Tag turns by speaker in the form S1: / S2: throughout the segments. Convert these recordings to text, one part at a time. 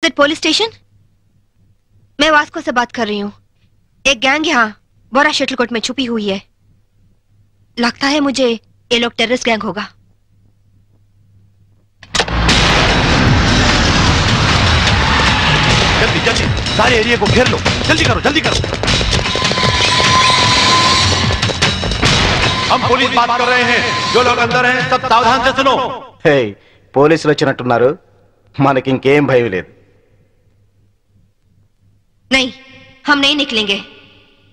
S1: It police station? मैं Vasco से बात कर रही हूँ। एक गैंग यहाँ बोरा शटलकोट में छुपी हुई है। लगता है मुझे ये लोग टेररिस्ट गैंग होगा।
S2: जल्दी जल्दी सारे एरिया को घेर लो, जल्दी करो जल्दी करो। हम पुलिस बात कर रहे हैं, जो लोग अंदर हैं सब सावधान से सुनो।
S3: हे పోలీసులు వచ్చినట్టున్నారు, మనకి ఇంకేం భయం లేదు।
S1: नहीं, हम नहीं निकलेंगे।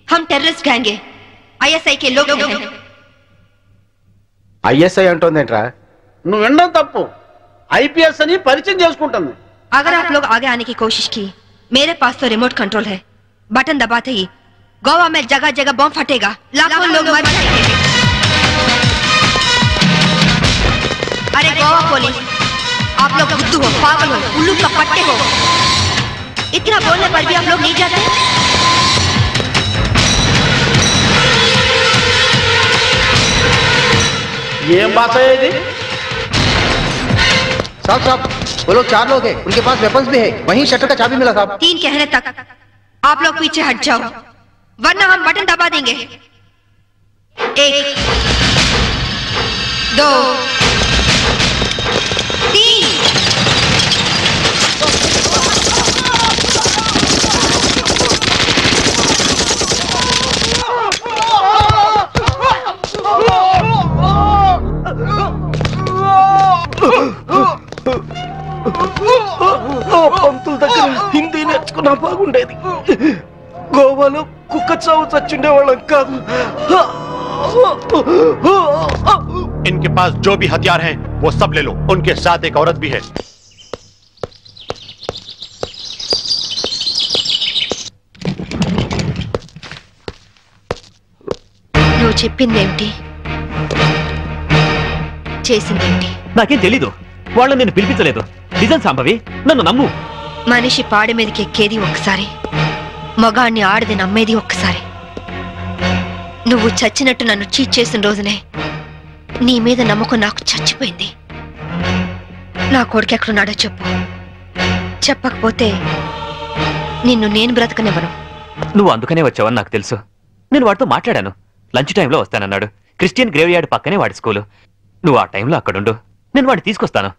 S1: हम टेररिस्ट गैंग हैं, ISI के लोग हैं।
S3: ISI అంటోందేంట్రా?
S4: నువ్వు వినడం తప్పు, IPS అని పరిచయం చేసుకుంటుంది।
S1: अगर आप लोग आगे आने की कोशिश की, मेरे पास तो रिमोट कंट्रोल है। बटन दबाते ही गोवा में जगह जगह बम फटेगा, लाखों लोग मर जाएंगे। अरे गोवा पुलिस, आप लोग बुद्धू हो, पागल हो, उल्लू का पट्टे हो। इतना बोलने पर भी आप लोग नहीं जाते।
S4: ये बात है जी?
S5: साहब वो लोग 4 लोग हैं, उनके पास वेपन्स भी है। वहीं शटर का चाबी मिला साहब।
S1: 3 कहने तक आप लोग पीछे हट जाओ, वरना हम बटन दबा देंगे। 1 2 3।
S3: పంతుల దగ్గర హిందీ నేర్చుకున్నా బాగుండేది। గోవాలో కుక్క చావు చచ్చుండేవాళ్ళం కాదు।
S2: इनके पास जो भी हथियार हैं वो सब ले लो, उनके साथ एक औरत भी है।
S1: నువ్వు చెప్పిందేమిటి, చేసిందేమిటి?
S6: నాకేం తెలీదు, వాళ్ళు నేను పిలిపించలేదు। నిజం సాంబవి, నన్ను నమ్ము।
S1: మనిషి పాడి మీదకి ఎక్కేది ఒక్కసారి, మగాణ్ణి ఆడది నమ్మేది ఒక్కసారి। నువ్వు చచ్చినట్టు నన్ను చీట్ చేసిన రోజునే నీ మీద నమ్మకం నాకు చచ్చిపోయింది। నా కొడుకు ఎక్కడున్నాడో చెప్పు, చెప్పకపోతే నిన్ను నేను బ్రతకనివ్వను।
S6: నువ్వు అందుకనే వచ్చావని నాకు తెలుసు। నేను వాడితో మాట్లాడాను, లంచ్ టైంలో వస్తానన్నాడు। క్రిస్టియన్ గ్రేవ్ యార్డ్ పక్కనే వాడి స్కూలు। నువ్వు ఆ టైంలో అక్కడుండు, నేను వాడిని తీసుకొస్తాను।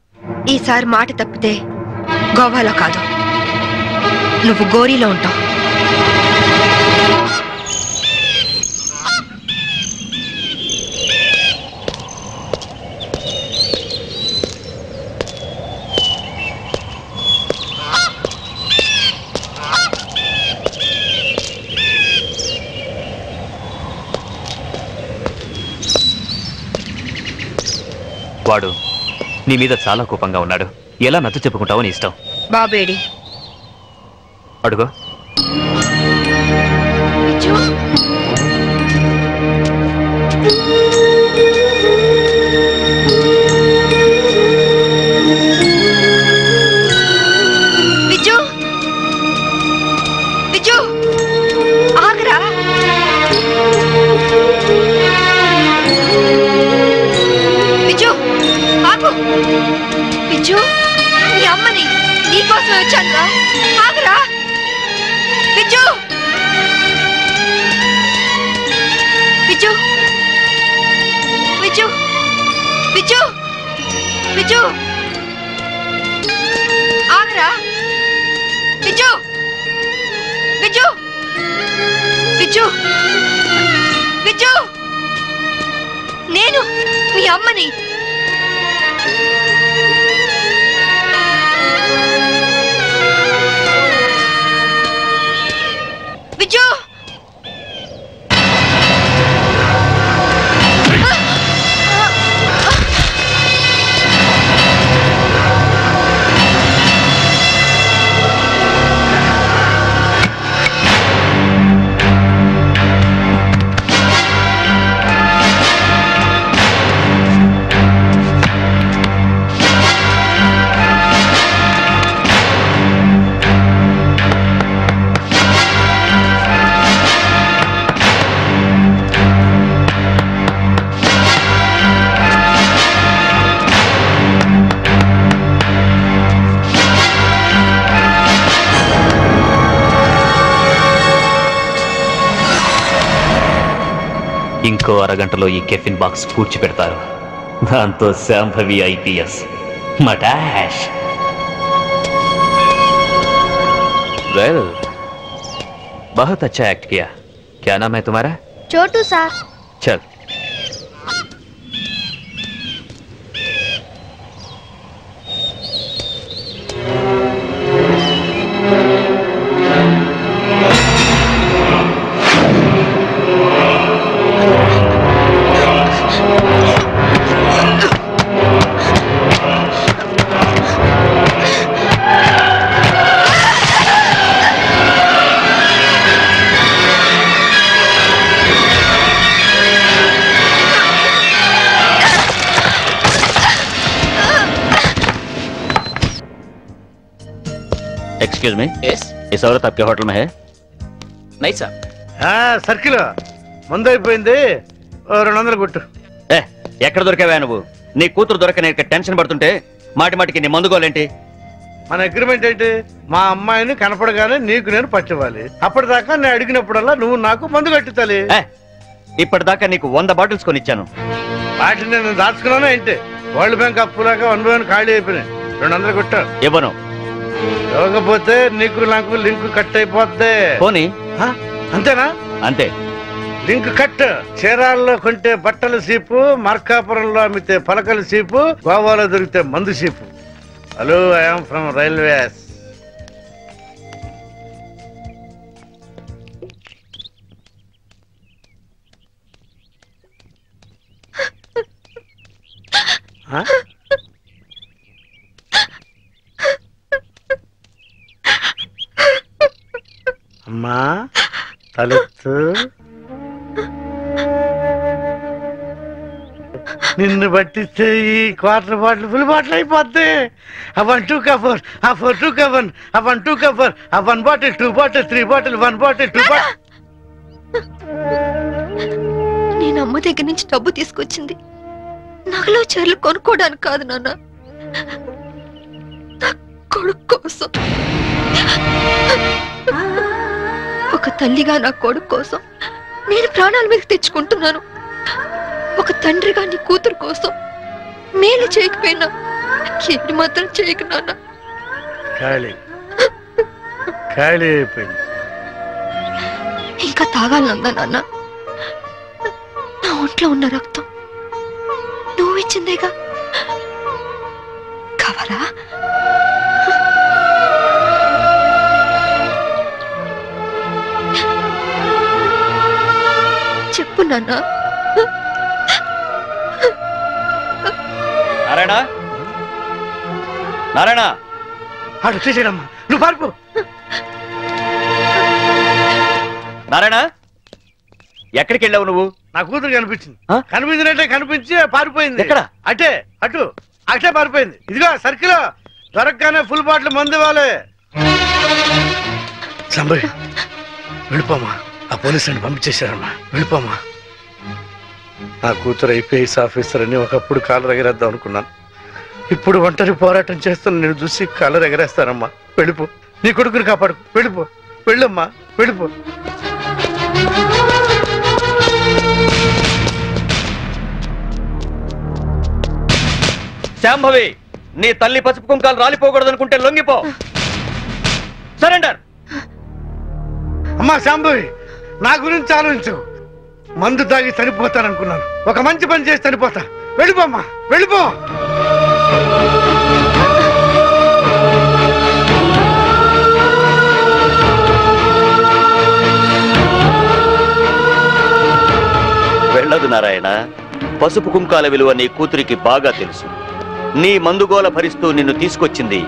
S1: ఈసారి మాట తప్పితే గోవాలో కాదు, నువ్వు గోరీలో ఉంటావు।
S6: వాడు నీ మీద చాలా కోపంగా ఉన్నాడు, ఎలా నచ్చ చెప్పుకుంటావో నీ ఇష్టం।
S1: బాబేడి
S6: అడుగు।
S1: విజు, విజు ఆగరా। విజు ఆగు, విజు నీ అమ్మని నీకోసమే వచ్చానురా, ఆగరా విజు। విజు విజు విజు విజు ఆగరా విజు, విజు విజు విజు, నేను మీ అమ్మని। విజు
S6: ఇంకో అరగంటలో ఈ కెఫిన్ బాక్స్ పూడ్చిపెడతారు. దాంతో శాంభవి ఐపీఎస్ మటాష్. वेल बहुत अच्छा एक्ट किया. क्या नाम है तुम्हारा?
S7: छोटू सर.
S6: चल.
S8: Excuse me. यस. इस औरत आपके होटल में है? नहीं सर.
S4: సర్కిల్ మందు అయిపోయింది, 200 కొట్టు.
S8: ఎక్కడ దొరికావా నువ్వు? నీ కూతురు దొరక నేను టెన్షన్ పడుతుంటే మాటి మాటికి నీ మందుగోలేంటి?
S4: మన అగ్రిమెంట్ ఏంటి? మా అమ్మాయిని కనపడగానే నీకు నేను పచ్చివ్వాలి. అప్పటిదాకా నేను అడిగినప్పుడల్లా నువ్వు నాకు మందు కట్టుతాలి.
S8: ఇప్పటిదాకా నీకు 100 బాటిల్స్ కొనిచ్చాను.
S4: వాటిని నేను దాచుకున్నాను ఏంటి? వరల్డ్ బ్యాంక్ అప్పులాగా 1 by 1 ఖాళీ అయిపోయినాయి. 200 కొట్టు.
S8: ఇవ్వను.
S4: ఇవ్వకపోతే నీకు నాకు లింక్ కట్ అయిపోద్ది.
S8: పోనీ.
S4: అంతేనా?
S8: అంతే.
S4: Link cut. చీరాల్లో కొంటే బట్టల సీపు, మార్కాపురంలో అమ్మితే పలకల సీపు, గోవాలో దొరికితే మందు cheap. Hello, I'm from railways. అమ్మా తలెత్తు. నిన్ను పట్టిస్తే ఈ క్వార్టర్ బాటిల్ ఫుల్ బాటిల్ అయిపోద్ది. ఆ 1 2 కవర్, ఆ 4 2 కవర్, ఆ 1 2 కవర్, ఆ 1 bottle 2 bottle 3 bottle 1 bottle 2 bottle.
S1: నేను అమ్మ దగ్గర నుంచి డబ్బు తీసుకొచ్చింది నగలో చీరలు కొనుక్కోవడానికి కాదు నాన్న, నా కొడుకు కోసం. ఒక తల్లిగా నా కొడుకు కోసం నేను ప్రాణాల మీద తెచ్చుకుంటున్నాను. ఒక తండ్రిగా నీ కూతురు కోసం మేలు చేయకపోయినా ఏడు మాత్రం చేయకు నాన్న.
S4: ఖాళీ అయిపోయింది.
S1: ఇంకా తాగాలనుందా నాన్న? నా ఒంట్లో ఉన్న రక్తం నువ్వు ఇచ్చిందేగా. కావాలా? చెప్పు నాన్న.
S8: నారాయణ, నారాయణ,
S4: ఆడు తీసేయడమ్మా, నువ్వు పారిపో.
S8: నారాయణ, ఎక్కడికి వెళ్ళావు నువ్వు?
S4: నా కూతురు కనిపించింది. కనిపించినట్టే కనిపించి పారిపోయింది.
S8: ఎక్కడ?
S4: అటే అటే పారిపోయింది. ఇదిగో సర్కిల్ దొరకగానే ఫుల్ బాటిల్ మందు ఇవ్వాలి. సంబరి వెళ్ళిపోమా, ఆ పోలీసులను పంపించేశారమ్మా, వెళ్ళిపోమా. నా కూతురు ఐపీఎస్ ఆఫీసర్ అని ఒకప్పుడు కాలర్ ఎగరేద్దాం అనుకున్నాను. ఇప్పుడు ఒంటరి పోరాటం చేస్తున్న నేను చూసి కాలర్ ఎగరేస్తానమ్మా. వెళ్ళిపో, నీ కొడుకుని కాపాడు. వెళ్ళిపో, వెళ్ళమ్మా, వెళ్ళిపో.
S8: శాంభవి, నీ తల్లి పసుపు కుంకాలు రాలిపోకూడదనుకుంటే లొంగిపో. సరెండర్.
S4: అమ్మా శాంభవి, నా గురించి ఆలోచించు. మందు తాగి చనిపోతాననుకున్నాను, ఒక మంచి పని చేసి చనిపోతా. వెళ్ళిపోమ్మా, వెళ్ళిపో.
S8: వెళ్ళదు నారాయణ. పసుపు కుంకాల విలువ నీ కూతురికి బాగా తెలుసు. నీ మందుగోల భరిస్తూ నిన్ను తీసుకొచ్చింది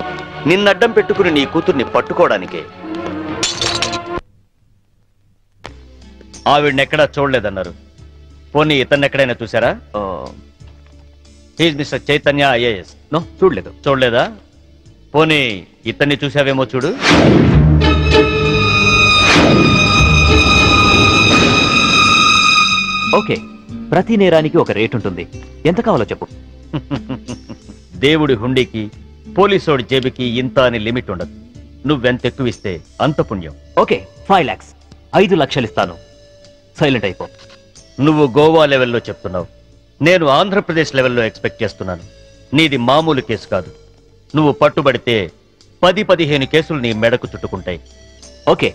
S8: నిన్నడ్డం పెట్టుకుని నీ కూతుర్ని పట్టుకోవడానికే. ఆవిడనెక్కడా చూడలేదన్నారు. పోనీ ఇతన్నెక్కడైనా చూసారా? Mister Chaitanya IAS.
S6: నో, చూడలేదు.
S8: చూడలేదా? పోనీ ఇతన్ని చూసావేమో చూడు.
S6: ఓకే, ప్రతి నేరానికి ఒక రేట్ ఉంటుంది. ఎంత కావాలో చెప్పు.
S8: దేవుడి హుండీకి పోలీసోడి జేబుకి ఇంత అని లిమిట్ ఉండదు. నువ్వెంత ఎక్కువ ఇస్తే అంత పుణ్యం.
S6: ఓకే, 5 lakhs, 5 లక్షలు ఇస్తాను. సైలెంట్ అయిపో.
S8: నువ్వు గోవా లెవెల్లో చెప్తున్నావు, నేను ఆంధ్రప్రదేశ్ లెవెల్లో ఎక్స్పెక్ట్ చేస్తున్నాను. నీది మామూలు కేసు కాదు. నువ్వు పట్టుబడితే 10-15 కేసులు నీ మెడకు చుట్టుకుంటాయి.
S6: ఓకే,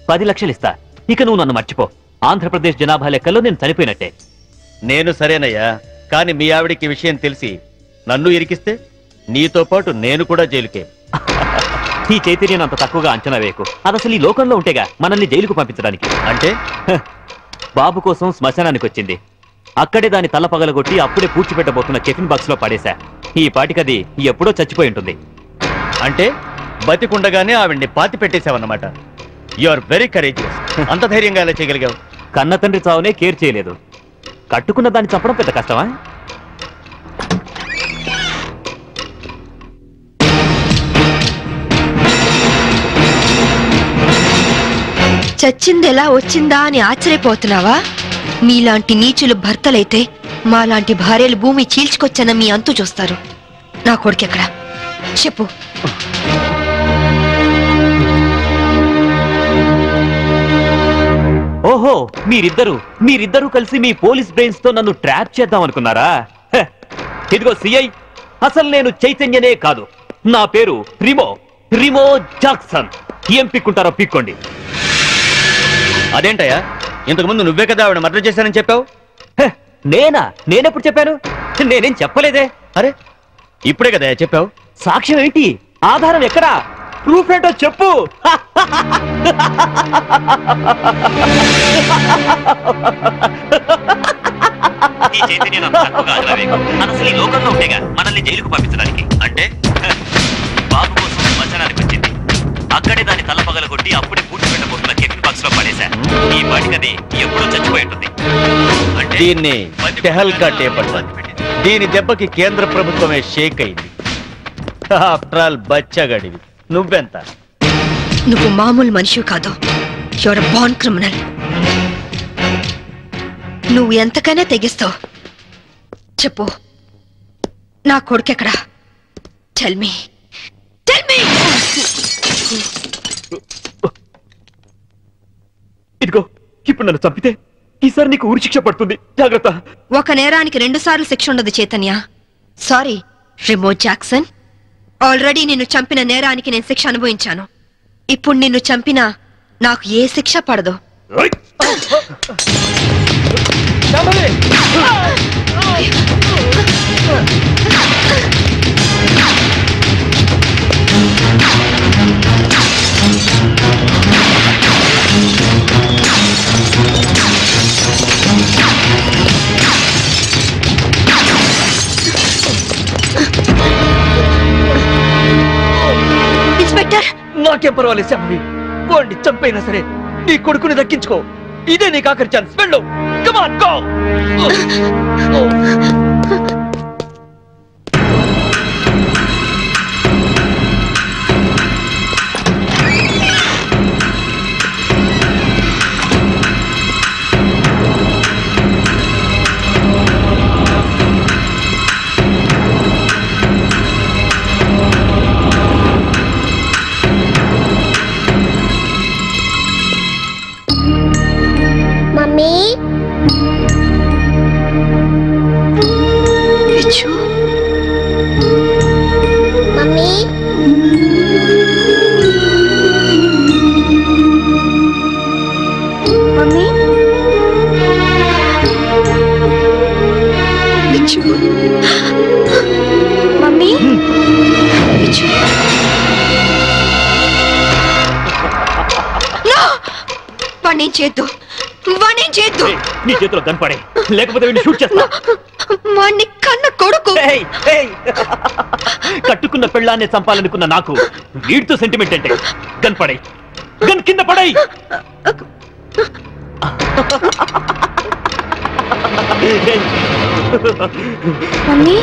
S6: 10 లక్షలు ఇస్తా. ఇక నువ్వు నన్ను మర్చిపో. ఆంధ్రప్రదేశ్ జనాభా లెక్కల్లో నేను చనిపోయినట్టే.
S8: నేను సరేనయ్యా, కానీ మీ ఆవిడికి విషయం తెలిసి నన్ను ఇరికిస్తే నీతో పాటు నేను కూడా జైలుకే.
S6: ఈ చైతన్యం అంత తక్కువగా అంచనా వేయకు. అది అసలు ఈ లోకంలో ఉంటేగా మనల్ని జైలుకు పంపించడానికి.
S8: అంటే
S6: బాబు కోసం శ్మశానానికి వచ్చింది. అక్కడే దాని తల పగలగొట్టి అప్పుడే పూడ్చిపెట్టబోతున్న టిఫిన్ బాక్స్ లో పడేశా. ఈ పాటికది ఎప్పుడో చచ్చిపోయి ఉంటుంది.
S8: అంటే బతికుండగానే ఆవిడ్ని పాతి పెట్టేశావన్నమాట. You are very courageous. అంత ధైర్యంగా ఎలా చేయగలిగావు?
S6: కన్న తండ్రి చావునే కేర్ చేయలేదు. కట్టుకున్న దాన్ని చంపడం పెద్ద కష్టమా?
S1: చచ్చింది ఎలా వచ్చిందా అని ఆశ్చర్యపోతున్నావా? మీలాంటి నీచులు భర్తలైతే మాలాంటి భార్యలు భూమి చీల్చుకొచ్చన్న మీ అంతు చూస్తారు. నా కొడుకెక్కడ చెప్పు.
S6: ఓహో, మీరిద్దరూ కలిసి మీ పోలీస్ బ్రెయిన్స్ తో నన్ను ట్రాప్ చేద్దాం అనుకున్నారా? ఇదిగో సిఐ, అసలు నేను చైతన్యనే కాదు. నా పేరు రిమో జాక్సన్. ఏం పిక్కుంటారో పిక్కోండి.
S8: అదేంటయ్యా, ఇంతకుముందు నువ్వే కదా ఆవిడ మర్డర్ చేశానని చెప్పావు.
S6: నేనెప్పుడు చెప్పాను? నేనేం చెప్పలేదే.
S8: అరే, ఇప్పుడే కదా చెప్పావు.
S6: సాక్ష్యం ఏంటి? ఆధారం ఎక్కడా? ప్రూఫ్ ఏంటో చెప్పు. ఈ లోకంలో ఉండేగా మనల్ని జైలుకు పంపించడానికి. అంటే బాబు కోసం శ్మశానానికి వచ్చింది. అక్కడే దాని తల పగలగొట్టి అప్పుడే పూడ్చిపెట్టబోతున్న టిఫిన్ బాక్స్ లో పడేశా. ఈ పాటికది ఎప్పుడో చచ్చిపోయి ఉంటుంది.
S8: దీన్ని టెహల్కా టేప్ అంటారు. దీని దెబ్బకి కేంద్ర ప్రభుత్వమే షేక్ అయింది. ఆఫ్టర్ ఆల్ బచ్చగాడివి. నువ్వెంత?
S1: నువ్వు మామూలు మనిషి కాదు. Your born criminal. నువ్వు ఎంతకైనా తెగిస్తావు. చెప్పు, నా కొడుకెక్కడా? Tell me.
S6: ఇదిగో, ఇప్పుడు నన్ను చంపితే ఈసారి నీకు ఉరి శిక్ష పడుతుంది. జాగ్రత్త.
S1: ఒక నేరానికి 2 సార్లు శిక్ష ఉండదు Chaitanya. Sorry Remo Jackson. Already నిన్ను చంపిన నేరానికి నేను శిక్ష అనుభవించాను. ఇప్పుడు నిన్ను చంపినా నాకు ఏ శిక్ష పడదు. ఇన్స్పెక్టర్,
S8: నాకేం పర్వాలేదు చెప్పి. వాడిని చంపైనా సరే నీ కొడుకుని దక్కించుకో. ఇదే నీకు ఆఖరి ఛాన్స్. వెళ్ళు. Come on, go.
S1: చేద్దు.
S6: నీ చేతిలో గన్ పడే, లేకపోతే వీడిని షూట్ చేస్తా.
S1: వాణ్ణి కన్న కొడుకు.
S6: కట్టుకున్న పెళ్ళాన్ని చంపాలనుకున్న నాకు వీడితో సెంటిమెంట్ అంటే. గన్ పడే, గన్ కింద పడే.
S1: మమ్మీ,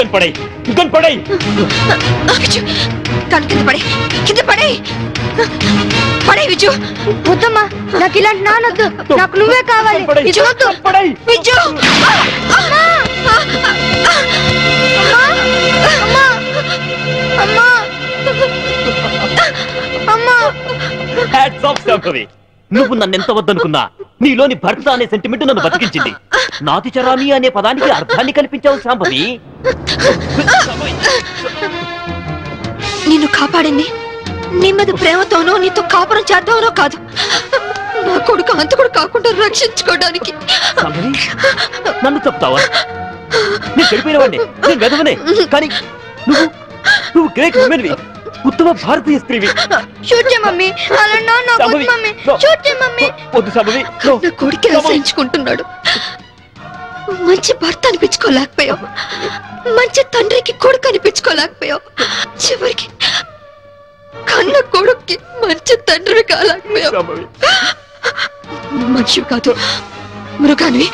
S6: గన్ పడై
S1: విజు గన్ కింద పడే పడే విజు.
S7: వద్దమ్మా, నాకు ఇలాంటి నానొద్దు, నాకు నువ్వే కావాలి.
S1: విజు వద్దు, విజు.
S6: Hats off Shambhavi. నువ్వు నన్నెంత వద్దనుకున్నా నీలోని భర్త అనే సెంటిమెంట్ నన్ను బతికించింది. నాతి చరామి అనే పదానికి అర్థాన్ని కల్పించావు శాంభవి.
S1: నిన్ను కాపాడింది నీ మీద ప్రేమతోనో నీతో కాపురం చేద్దామనో కాదు, నా కొడుకు అంతకుడు కాకుండా రక్షించుకోవడానికి.
S6: శాంభవి, నన్ను చెప్తావా? నేను చెడిపోయిన వాడిని, నేను వెదవనే. కానీ నువ్వు గ్రేట్ ఉమెన్వి, ఉత్తమ భారతీయ స్త్రీవి.
S7: షూట్ చేయ మమ్మీ, అలా మమ్మీ, షూట్ చేయ మమ్మీ.
S6: వద్దు శాంభవి,
S1: నా కొడుకే ఆశ్రయించుకుంటున్నాడు. మంచి భర్త అనిపించుకోలేకపోయావు, మంచి తండ్రికి కొడుకు అనిపించుకోలేకపోయావు, చివరికి కన్న కొడుక్కి మంచి తండ్రివి కాలేకపోయావు. మనిషివి కాదు, మృగానివి.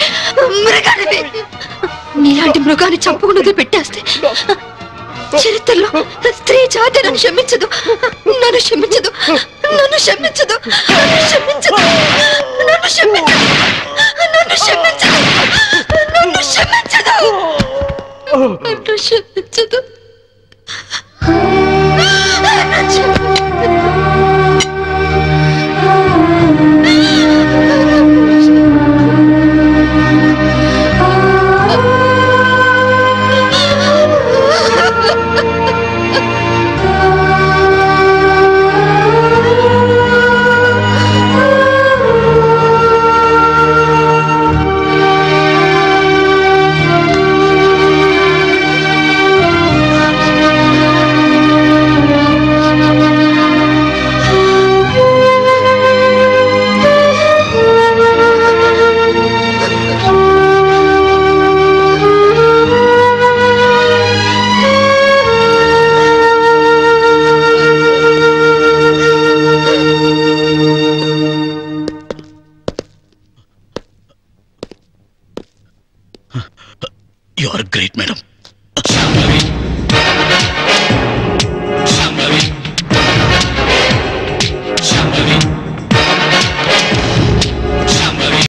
S1: నీలాంటి మృగాన్ని చంపకుండా పెట్టేస్తే చరిత్రలో స్త్రీ జాతి నన్ను క్షమించదు, నన్ను క్షమించదు, నన్ను క్షమించదు, నన్ను క్షమించదు, నన్ను క్షమించదు, నన్ను క్షమించదు, నన్ను క్షమించదు, నన్ను క్షమించదు.
S9: You are great, madam.